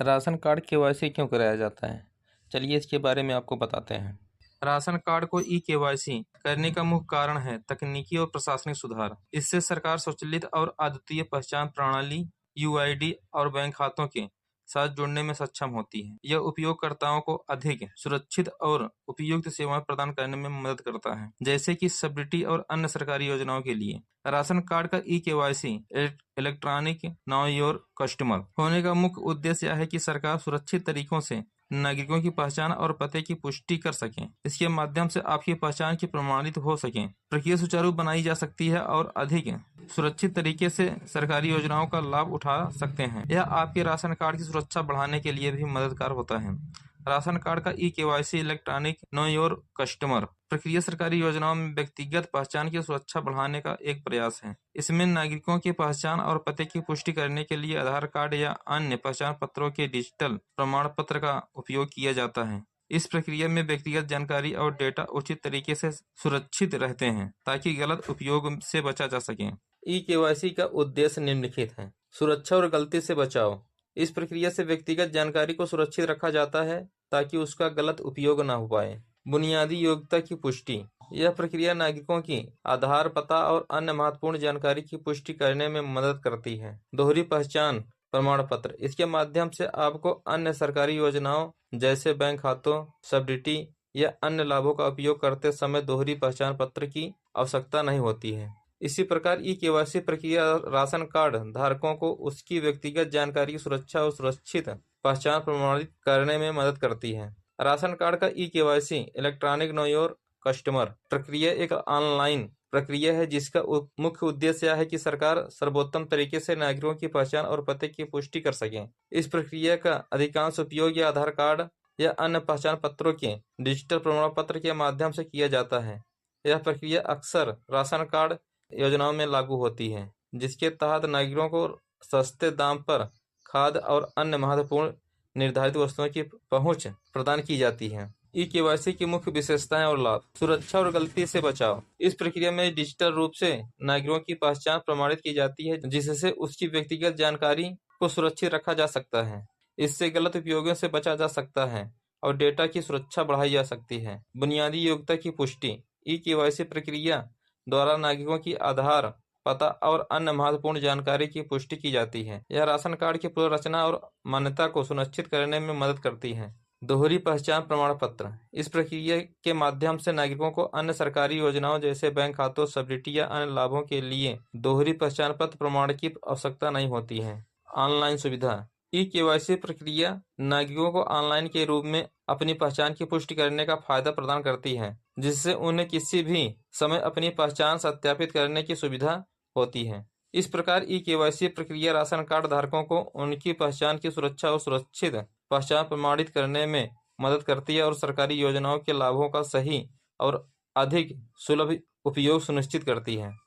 Ration card KYC क्यों कराया जाता है? चलिए इसके बारे में आपको बताते हैं। राशन कार्ड को ई-केवाईसी करने का मुख्य कारण है तकनीकी और प्रशासनिक सुधार। इससे सरकार स्वचालित और अद्वितीय पहचान प्रणाली यूआईडी और बैंक खातों के साथ जुड़ने में सक्षम होती है। यह उपयोगकर्ताओं को अधिक सुरक्षित और उपयुक्त सेवाएं प्रदान करने में मदद करता है, जैसे कि सब्सिडी और अन्य सरकारी योजनाओं के लिए। राशन कार्ड का e-KYC electronic now your customer होने का मुख्य उद्देश्य यह है कि सरकार सुरक्षित तरीकों से नागरिकों की पहचान और पते की पुष्टि कर सकें। इसके माध्यम से आपकी पहचान की प्रमाणित हो सके, प्रक्रिया सुचारू बनाई जा सकती है और अधिक सुरक्षित तरीके से सरकारी योजनाओं का लाभ उठा सकते हैं। यह आपके राशन कार्ड की सुरक्षा बढ़ाने के लिए भी मददगार होता है। राशन कार्ड का e-KYC electronic know your customer प्रक्रिया सरकारी योजनाओं में व्यक्तिगत पहचान की सुरक्षा बढ़ाने का एक प्रयास है। इसमें नागरिकों की पहचान और पते की पुष्टि करने के लिए आधार कार्ड या अन्य पहचान पत्रों के डिजिटल प्रमाण पत्र का उपयोग किया जाता है। इस प्रक्रिया में व्यक्तिगत जानकारी और डेटा उचित तरीके से सुरक्षित रहते हैं ताकि गलत उपयोग से बचा जा सके। ई-केवाईसी का उद्देश्य निम्नलिखित है: सुरक्षा और गलती से बचाव। इस प्रक्रिया से व्यक्तिगत जानकारी को सुरक्षित रखा जाता है ताकि उसका गलत उपयोग न हो पाए। बुनियादी योग्यता की पुष्टि। यह प्रक्रिया नागरिकों की आधार, पता और अन्य महत्वपूर्ण जानकारी की पुष्टि करने में मदद करती है। दोहरी पहचान प्रमाण पत्र। इसके माध्यम से आपको अन्य सरकारी योजनाओं जैसे बैंक खातों, सब्सिडी या अन्य लाभों का उपयोग करते समय दोहरी पहचान पत्र की आवश्यकता नहीं होती है। इसी प्रकार ई-केवाईसी प्रक्रिया राशन कार्ड धारकों को उसकी व्यक्तिगत जानकारी की सुरक्षा और सुरक्षित पहचान प्रमाणित करने में मदद करती है। राशन कार्ड का e-KYC electronic know your customer प्रक्रिया एक ऑनलाइन प्रक्रिया है जिसका मुख्य उद्देश्य यह है कि सरकार सर्वोत्तम तरीके से नागरिकों की पहचान और पते की पुष्टि कर सके। इस प्रक्रिया का अधिकांश उपयोग या आधार कार्ड या अन्य पहचान पत्रों के डिजिटल प्रमाण पत्र के माध्यम से किया जाता है। यह प्रक्रिया अक्सर राशन कार्ड योजनाओं में लागू होती है, जिसके तहत नागरिकों को सस्ते दाम पर खाद्य और अन्य महत्वपूर्ण निर्धारित वस्तुओं की पहुंच प्रदान की जाती है। ई-केवाईसी की मुख्य विशेषताएं और लाभ। सुरक्षा और गलती से बचाव। इस प्रक्रिया में डिजिटल रूप से नागरिकों की पहचान प्रमाणित की जाती है, जिससे उसकी व्यक्तिगत जानकारी को सुरक्षित रखा जा सकता है। इससे गलत उपयोगों से बचा जा सकता है और डेटा की सुरक्षा बढ़ाई जा सकती है। बुनियादी योग्यता की पुष्टि। ई-केवाईसी प्रक्रिया द्वारा नागरिकों की आधार, पता और अन्य महत्वपूर्ण जानकारी की पुष्टि की जाती है। यह राशन कार्ड की पुनर्रचना और मान्यता को सुनिश्चित करने में मदद करती है। दोहरी पहचान प्रमाण पत्र। इस प्रक्रिया के माध्यम से नागरिकों को अन्य सरकारी योजनाओं जैसे बैंक खातों, सब्सिडी या अन्य लाभों के लिए दोहरी पहचान पत्र प्रमाण की आवश्यकता नहीं होती है। ऑनलाइन सुविधा। ई-केवाईसी प्रक्रिया नागरिकों को ऑनलाइन के रूप में अपनी पहचान की पुष्टि करने का फायदा प्रदान करती है, जिससे उन्हें किसी भी समय अपनी पहचान सत्यापित करने की सुविधा होती है। इस प्रकार ई-केवाईसी प्रक्रिया राशन कार्ड धारकों को उनकी पहचान की सुरक्षा और सुरक्षित पहचान प्रमाणित करने में मदद करती है और सरकारी योजनाओं के लाभों का सही और अधिक सुलभ उपयोग सुनिश्चित करती है।